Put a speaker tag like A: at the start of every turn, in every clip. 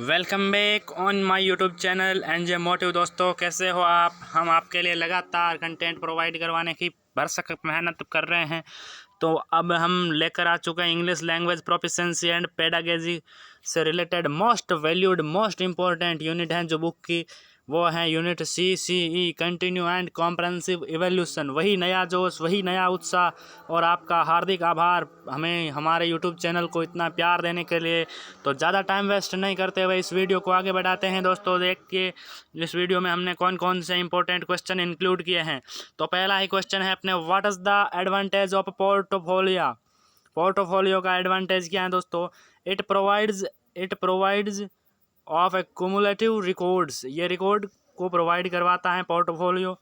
A: Welcome back on my YouTube channel NJ motive. दोस्तों कैसे हो आप। हम आपके लिए लगातार कंटेंट प्रोवाइड करवाने की भरसक मेहनत कर रहे हैं। तो अब हम लेकर आ चुके हैं English language proficiency and pedagogy से related most valued most important unit हैं जो बुक की, वो है unit CCE continue and comprehensive evolution. वही नया जोश, वही नया उत्साह और आपका हार्दिक आभार हमें हमारे यूट्यूब चैनल को इतना प्यार देने के लिए। तो ज़्यादा टाइम वेस्ट नहीं करते हुए इस वीडियो को आगे बढ़ाते हैं। दोस्तों देखिए इस वीडियो में हमने कौन कौन से इंपॉर्टेंट क्वेश्चन इंक्लूड किए हैं। तो पहला ही क्वेश्चन है अपने, what is the advantage of portfolio. Portfolio का एडवांटेज क्या है दोस्तों। It provides of A cumulative records. ये रिकॉर्ड को प्रोवाइड करवाता है पोर्टफोलियो।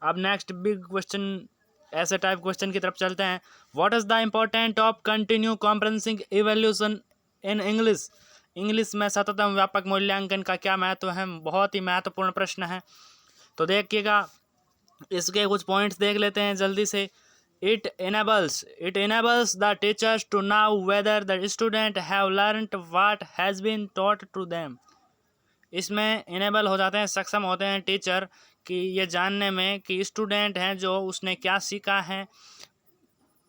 A: अब नेक्स्ट बिग क्वेश्चन, ऐसे टाइप क्वेश्चन की तरफ चलते हैं। What is the important of continue comprehensive evolution in English. English में सततम व्यापक मूल्यांकन का क्या महत्व है। बहुत ही महत्वपूर्ण प्रश्न है। तो देखिएगा इसके कुछ पॉइंट्स देख लेते हैं जल्दी से। It enables the teachers to know whether the student have learned what has been taught to them। इसमें इनेबल हो जाते हैं, सक्षम होते हैं टीचर कि ये जानने में कि स्टूडेंट हैं जो उसने क्या सीखा है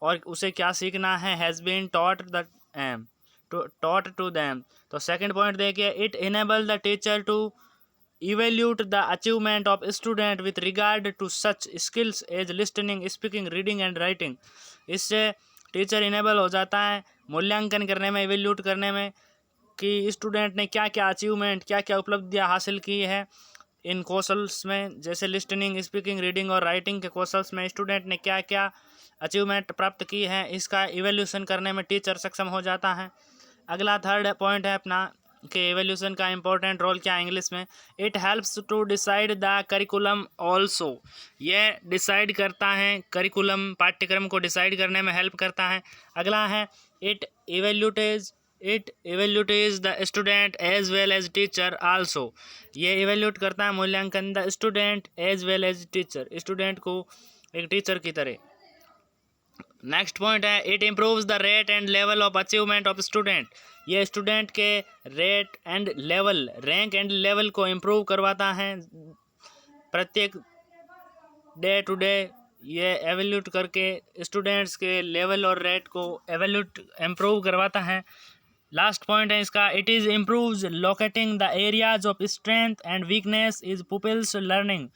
A: और उसे क्या सीखना है। Has been taught to them। तो सेकंड पॉइंट देखिए, it enable the teacher to evaluate the achievement of student with regard to such skills as listening, speaking, reading and writing। इससे टीचर इनेबल हो जाता है मूल्यांकन करने में, इवेल्यूट करने में कि स्टूडेंट ने क्या क्या अचीवमेंट, क्या क्या उपलब्धियां हासिल की है इन कौशल्स में, जैसे लिस्टनिंग, स्पीकिंग, रीडिंग और राइटिंग के कौशल्स में स्टूडेंट ने क्या क्या अचीवमेंट प्राप्त की है। इसका इवेल्यूशन करने में टीचर सक्षम हो जाता है। अगला थर्ड पॉइंट है अपना कि एवोल्यूशन का इंपॉर्टेंट रोल क्या है इंग्लिश में। It helps to decide the curriculum also. ये डिसाइड करता है, करिकुलम पाठ्यक्रम को डिसाइड करने में हेल्प करता है। अगला है it evaluates the student as well as teacher also. ये इवेल्यूट करता है, मूल्यांकन the student as well as teacher, student को एक टीचर की तरह। नेक्स्ट पॉइंट है, it improves the rate and level of achievement of student. ये स्टूडेंट के rate and level, rank and level को इम्प्रूव करवाता है प्रत्येक डे टू डे। ये एवेल्यूट करके स्टूडेंट्स के लेवल और रेट को एवेल्यूट इम्प्रूव करवाता है। लास्ट पॉइंट है इसका, it is improves locating the areas of strength and weakness is pupils learning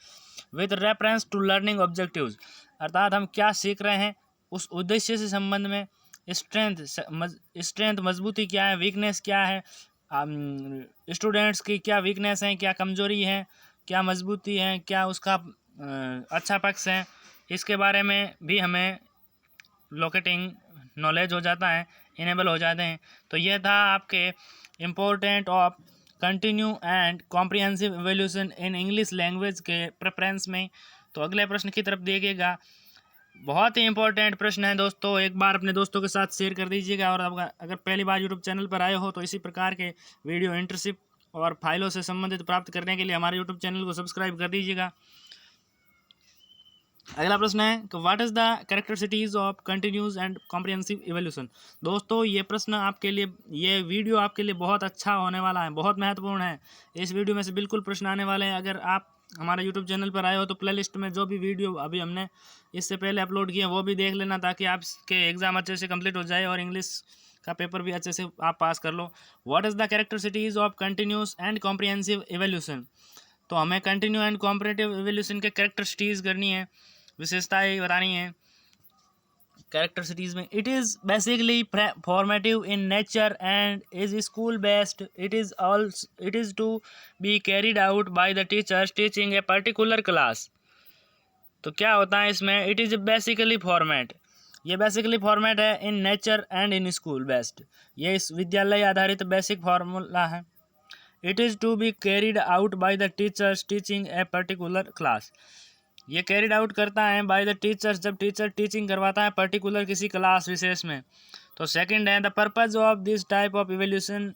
A: with reference to learning objectives. अर्थात हम क्या सीख रहे हैं उस उद्देश्य से संबंध में। स्ट्रेंथ मजबूती क्या है, वीकनेस क्या है, स्टूडेंट्स की क्या वीकनेस है, क्या कमजोरी है, क्या मजबूती है, क्या उसका अच्छा पक्ष है, इसके बारे में भी हमें लोकेटिंग नॉलेज हो जाता है, इनेबल हो जाते हैं। तो ये था आपके important of continue and comprehensive evolution in English language के प्रेफरेंस में। तो अगले प्रश्न की तरफ देखिएगा, बहुत ही इंपॉर्टेंट प्रश्न है दोस्तों। एक बार अपने दोस्तों के साथ शेयर कर दीजिएगा और अगर पहली बार यूट्यूब चैनल पर आए हो तो इसी प्रकार के वीडियो इंटर्नशिप और फाइलों से संबंधित प्राप्त करने के लिए हमारे यूट्यूब चैनल को सब्सक्राइब कर दीजिएगा। अगला प्रश्न है कि what is the characteristics of continuous and comprehensive evolution. दोस्तों ये प्रश्न आपके लिए, ये वीडियो आपके लिए बहुत अच्छा होने वाला है, बहुत महत्वपूर्ण है। इस वीडियो में से बिल्कुल प्रश्न आने वाले हैं। अगर आप हमारे यूट्यूब चैनल पर आए हो तो प्लेलिस्ट में जो भी वीडियो अभी हमने इससे पहले अपलोड किए वो भी देख लेना, ताकि आपके एग्ज़ाम अच्छे से कंप्लीट हो जाए और इंग्लिश का पेपर भी अच्छे से आप पास कर लो। What is the characteristics of continuous and comprehensive evolution. तो हमें कंटिन्यू एंड कॉम्परेटिव इवोल्यूशन के कैरेक्टरिस्टिक्स करनी है, विशेषताएं बतानी है कैरेक्टरिस्टिक्स में। It is basically formative in nature and is school based. It is to be carried out by the teachers teaching a particular class. तो क्या होता है इसमें, इट इज़ बेसिकली फॉर्मेट, ये बेसिकली फॉर्मेट है in nature and in school based. ये इस विद्यालय आधारित बेसिक फार्मूला है। It is to be carried out by the teachers teaching a particular class. ये कैरिड आउट करता है बाय द टीचर्स, जब टीचर टीचिंग करवाता है पर्टिकुलर किसी क्लास विशेष में। तो सेकंड है, the purpose of this type of evolution.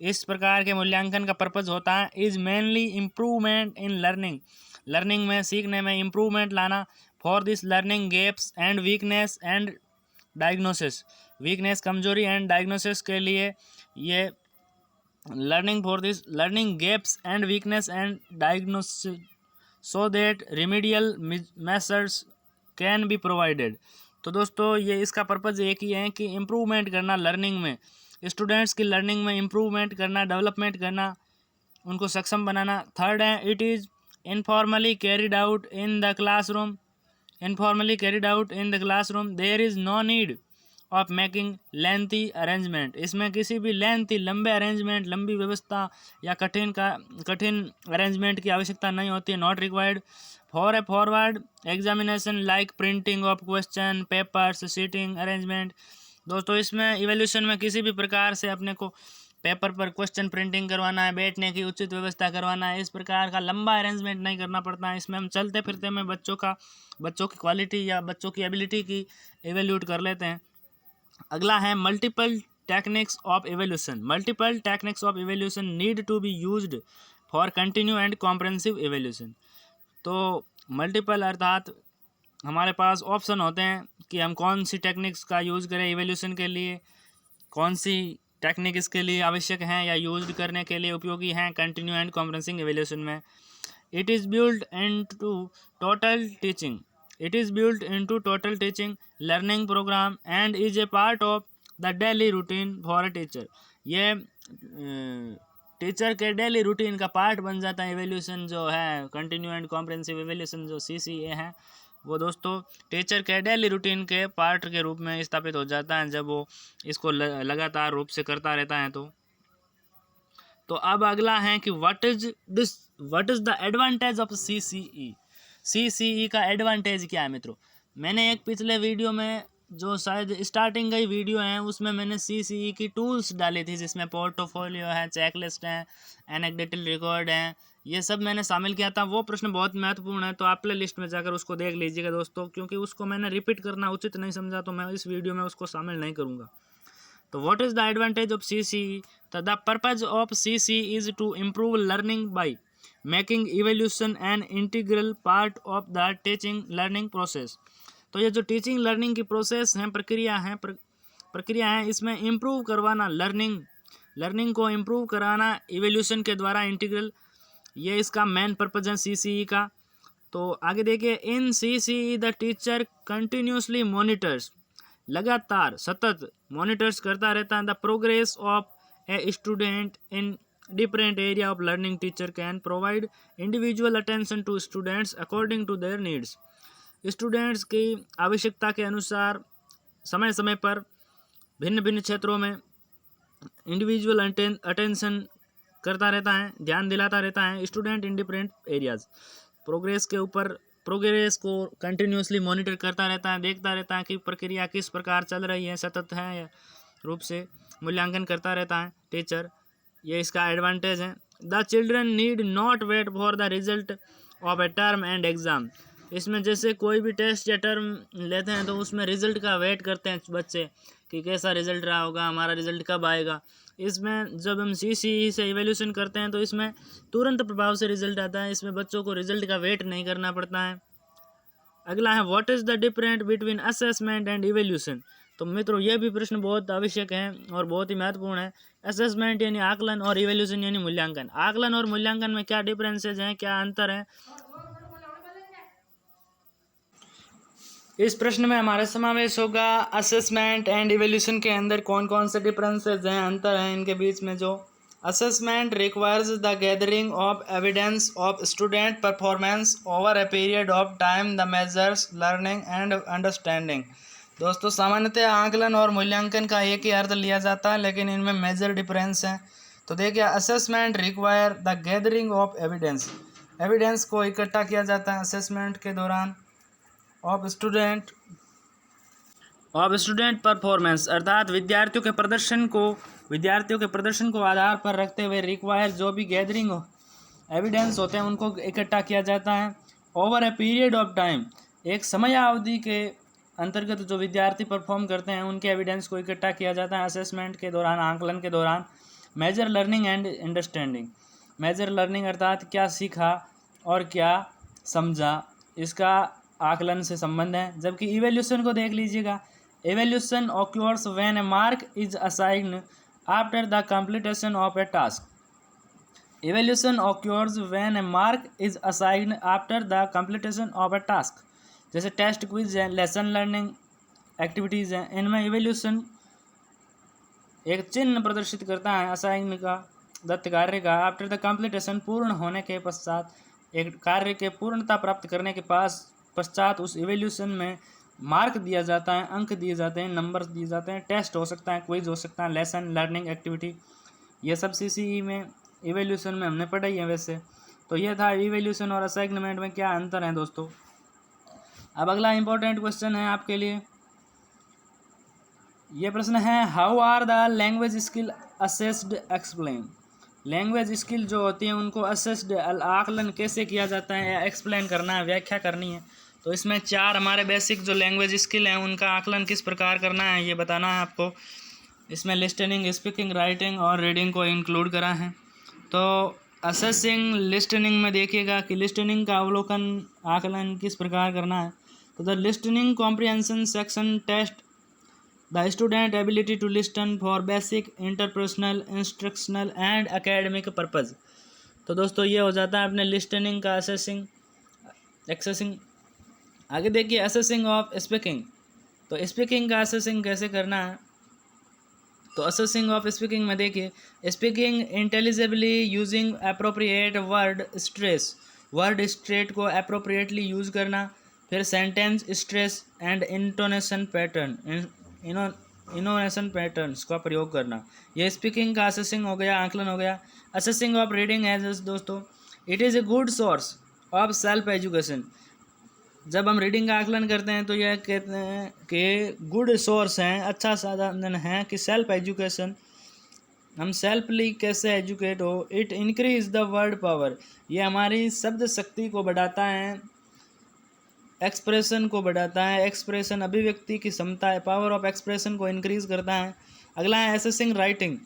A: इस प्रकार के मूल्यांकन का पर्पज़ होता है is mainly improvement in learning. Learning में, सीखने में इम्प्रूवमेंट लाना। For this learning gaps and weakness and diagnosis. Weakness, कमजोरी एंड डायग्नोसिस के लिए ये learning for this learning gaps and weakness and diagnosis so that remedial measures can be provided। तो दोस्तों ये इसका पर्पज़ एक ही है कि इम्प्रूवमेंट करना लर्निंग में, स्टूडेंट्स की लर्निंग में इम्प्रूवमेंट करना, डेवलपमेंट करना, उनको सक्षम बनाना। थर्ड है it is informally carried out in the classroom, informally carried out in the classroom, there is no need of making lengthy arrangement. इसमें किसी भी लेंथी लंबे अरेंजमेंट, लंबी व्यवस्था या कठिन अरेंजमेंट की आवश्यकता नहीं होती है। Not required for a forward examination like printing of question papers, seating arrangement. दोस्तों इसमें इवैल्यूएशन में किसी भी प्रकार से अपने को पेपर पर क्वेश्चन प्रिंटिंग करवाना है, बैठने की उचित व्यवस्था करवाना है, इस प्रकार का लंबा अरेंजमेंट नहीं करना पड़ता है। इसमें हम चलते फिरते में बच्चों की क्वालिटी या बच्चों की एबिलिटी की इवेल्यूट कर लेते हैं। अगला है multiple techniques of evaluation. Multiple techniques of evaluation need to be used for continue and comprehensive evaluation. तो मल्टीपल अर्थात हमारे पास ऑप्शन होते हैं कि हम कौन सी टेक्निक्स का यूज़ करें इवेल्यूशन के लिए, कौन सी टेक्निक इसके लिए आवश्यक हैं या यूज करने के लिए उपयोगी हैं कंटिन्यू एंड कॉम्प्रहेंसिव इवेल्यूशन में। It is build into total teaching, it is build into total teaching learning programme and is a part of the daily routine for a teacher. ये टीचर के daily routine का part बन जाता है। Evaluation जो है continue and comprehensive evaluation जो CCA है वो दोस्तों टीचर के डेली रूटीन के पार्ट के रूप में स्थापित हो जाता है जब वो इसको लगातार रूप से करता रहता है। तो अब अगला है कि what is the advantage of CCE। CCE का एडवांटेज क्या है मित्रों? मैंने एक पिछले वीडियो में जो शायद स्टार्टिंग का ही वीडियो है उसमें मैंने CCE की टूल्स डाली थी, जिसमें पोर्टफोलियो है, चेकलिस्ट है, एनेक्डोटल रिकॉर्ड है, ये सब मैंने शामिल किया था। वो प्रश्न बहुत महत्वपूर्ण है, तो आप प्ले लिस्ट में जाकर उसको देख लीजिएगा दोस्तों, क्योंकि उसको मैंने रिपीट करना उचित नहीं समझा तो मैं इस वीडियो में उसको शामिल नहीं करूँगा। तो what is the advantage of CCE? The purpose of CCE is to improve learning by making evaluation an integral part of the teaching learning process. तो ये जो टीचिंग लर्निंग की प्रोसेस है, प्रक्रिया है, इसमें इम्प्रूव करवाना, लर्निंग को इम्प्रूव कराना इवेल्यूशन के द्वारा, इंटीग्रल, ये इसका मेन पर्पज है CCE का। तो आगे देखिए, in CCE the teacher continuously monitors, लगातार सतत मॉनिटर्स करता रहता है the progress of a student in different area of learning. Teacher can provide individual attention to students according to their needs. Students की आवश्यकता के अनुसार समय समय पर भिन्न भिन्न क्षेत्रों में इंडिविजुअल अटेंशन करता रहता है, ध्यान दिलाता रहता है student in different areas. Progress को कंटिन्यूसली मॉनिटर करता रहता है, देखता रहता है कि प्रक्रिया किस प्रकार चल रही है, सतत है या रूप से मूल्यांकन करता रहता है टीचर, ये इसका एडवांटेज है। The children need not wait for the result of a term end exam. इसमें जैसे कोई भी टेस्ट या टर्म लेते हैं तो उसमें रिज़ल्ट का वेट करते हैं बच्चे कि कैसा रिज़ल्ट रहा होगा, हमारा रिज़ल्ट कब आएगा। इसमें जब हम CCE से इवेल्यूशन करते हैं तो इसमें तुरंत प्रभाव से रिज़ल्ट आता है, इसमें बच्चों को रिज़ल्ट का वेट नहीं करना पड़ता है। अगला है what is the difference between assessment and evaluation. तो मित्रों ये भी प्रश्न बहुत आवश्यक है और बहुत ही महत्वपूर्ण है। असेसमेंट यानी आकलन और इवेल्यूशन यानी मूल्यांकन। आकलन और मूल्यांकन में क्या डिफरेंसेज हैं, क्या अंतर है? इस प्रश्न में हमारा समावेश होगा असेसमेंट एंड इवेल्यूशन के अंदर कौन कौन से डिफरेंसेज हैं, अंतर हैं इनके बीच में। जो assessment requires the gathering of evidence of student performance over a period of time the measures learning and understanding. दोस्तों सामान्यतः आकलन और मूल्यांकन का एक ही अर्थ लिया जाता है, लेकिन इनमें मेजर डिफरेंस हैं। तो देखिए, assessment require the gathering of evidence, evidence को इकट्ठा किया जाता है असेसमेंट के दौरान। ऑफ स्टूडेंट परफॉर्मेंस अर्थात विद्यार्थियों के प्रदर्शन को आधार पर रखते हुए रिक्वायर जो भी गैदरिंग एविडेंस होते हैं उनको इकट्ठा किया जाता है। Over a period of time, एक समयावधि के अंतर्गत जो विद्यार्थी परफॉर्म करते हैं उनके एविडेंस को इकट्ठा किया जाता है असेसमेंट के दौरान, आकलन के दौरान। Major learning and understanding, major learning अर्थात क्या सीखा और क्या समझा, इसका आकलन से संबंध है। जबकि इवेल्यूशन को देख लीजिएगा, evaluation occurs when a mark is assigned after the completion of a task. Evaluation occurs when a mark is assigned after the completion of a task. जैसे टेस्ट, क्विज है, लेसन लर्निंग एक्टिविटीज़ हैं, इनमें evaluation एक चिन्ह प्रदर्शित करता है assign का, दत्त कार्य का, आफ्टर द कंप्लीटेशन, पूर्ण होने के पश्चात, एक कार्य के पूर्णता प्राप्त करने के पश्चात उस इवेल्यूशन में मार्क दिया जाता है, अंक दिए जाते हैं, नंबर दिए जाते हैं। टेस्ट हो सकता है, क्विज हो सकता है, लेसन लर्निंग एक्टिविटी, ये सब सीसीई में इवेल्यूशन में हमने पढ़ा ही है वैसे। तो ये था इवेल्यूशन और असाइनमेंट में क्या अंतर है दोस्तों। अब अगला इंपॉर्टेंट क्वेश्चन है आपके लिए, ये प्रश्न है, how are the language skill assessed, explain. Language skill जो होती है उनको असेस्ड, आकलन कैसे किया जाता है या एक्सप्लेन करना है, व्याख्या करनी है। तो इसमें 4 हमारे बेसिक जो लैंग्वेज स्किल हैं उनका आकलन किस प्रकार करना है ये बताना है आपको। इसमें लिस्टनिंग, स्पीकिंग, राइटिंग और रीडिंग को इंक्लूड करा है। तो असेसिंग लिस्टनिंग में देखिएगा कि लिस्टनिंग का अवलोकन, आकलन किस प्रकार करना है। तो the listening comprehension section test the student ability to listen for basic, interpersonal, instructional and academic purpose. तो दोस्तों ये हो जाता है अपने लिस्टनिंग का एक्सेसिंग। आगे देखिए असेसिंग ऑफ स्पीकिंग। तो स्पीकिंग का असेसिंग कैसे करना है। तो असेसिंग ऑफ स्पीकिंग में देखिए, speaking intelligibly using appropriate word stress को अप्रोप्रिएटली यूज़ करना, फिर sentence stress and intonation patterns का प्रयोग करना। ये स्पीकिंग का असेसिंग हो गया, आकलन हो गया। असेसिंग ऑफ रीडिंग है दोस्तों, it is a good source of self education. जब हम रीडिंग का आकलन करते हैं तो यह कहते हैं कि गुड सोर्स हैं, अच्छा साधन है कि सेल्फ एजुकेशन, हम सेल्फली कैसे एजुकेट हो। It increase the word power, ये हमारी शब्द शक्ति को बढ़ाता है, एक्सप्रेशन को बढ़ाता है, एक्सप्रेशन अभिव्यक्ति की क्षमता है, पावर ऑफ एक्सप्रेशन को इंक्रीज करता है। अगला है एसेसिंग राइटिंग।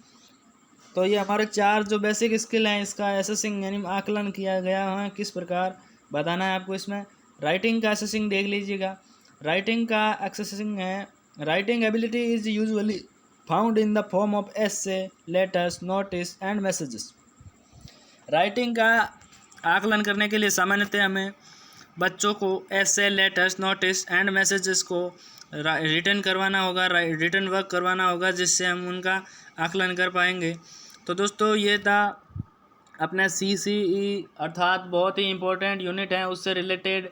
A: तो ये हमारे 4 जो बेसिक स्किल हैं इसका एसेसिंग यानी आकलन किया गया है, किस प्रकार बताना है आपको। इसमें राइटिंग का एसेसिंग देख लीजिएगा। राइटिंग का एसेसिंग है, writing ability is usually found in the form of essay, letters, notice and messages. Writing का आकलन करने के लिए सामान्यतः हमें बच्चों को एसे, लेटर्स, नोटिस एंड मैसेजेस को रिटर्न करवाना होगा, रिटर्न वर्क करवाना होगा, जिससे हम उनका आकलन कर पाएंगे। तो दोस्तों ये था अपना सीसीई अर्थात बहुत ही इम्पोर्टेंट यूनिट है उससे रिलेटेड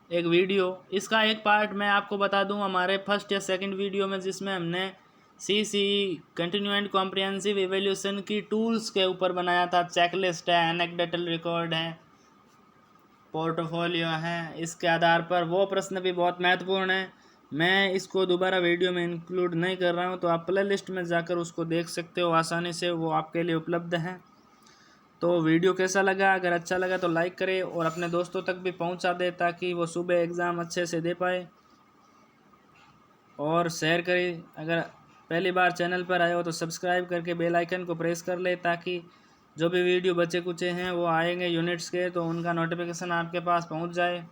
A: एक वीडियो। इसका एक पार्ट मैं आपको बता दूं हमारे फर्स्ट या सेकंड वीडियो में, जिसमें हमने CCE continue and comprehensive evaluation की टूल्स के ऊपर बनाया था। चेकलिस्ट है, एनेक्डोटल रिकॉर्ड है, पोर्टफोलियो है। इसके आधार पर वो प्रश्न भी बहुत महत्वपूर्ण है, मैं इसको दोबारा वीडियो में इंक्लूड नहीं कर रहा हूँ, तो आप प्ले लिस्ट में जाकर उसको देख सकते हो आसानी से, वो आपके लिए उपलब्ध है। तो वीडियो कैसा लगा, अगर अच्छा लगा तो लाइक करें और अपने दोस्तों तक भी पहुंचा दें ताकि वो सुबह एग्ज़ाम अच्छे से दे पाए, और शेयर करें। अगर पहली बार चैनल पर आए हो तो सब्सक्राइब करके बेल आइकन को प्रेस कर ले, ताकि जो भी वीडियो बचे कुचे हैं वो आएंगे यूनिट्स के तो उनका नोटिफिकेशन आपके पास पहुंच जाए।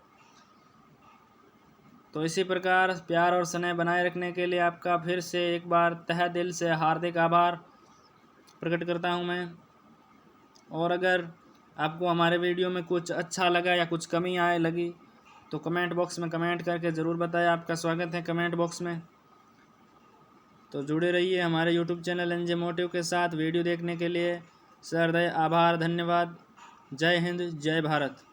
A: तो इसी प्रकार प्यार और स्नेह बनाए रखने के लिए आपका फिर से एक बार तहे दिल से हार्दिक आभार प्रकट करता हूं मैं। और अगर आपको हमारे वीडियो में कुछ अच्छा लगा या कुछ कमी लगी तो कमेंट बॉक्स में कमेंट करके ज़रूर बताएं, आपका स्वागत है कमेंट बॉक्स में। तो जुड़े रहिए हमारे यूट्यूब चैनल एनजे मोटिव के साथ। वीडियो देखने के लिए सहृदय आभार, धन्यवाद। जय हिंद, जय भारत।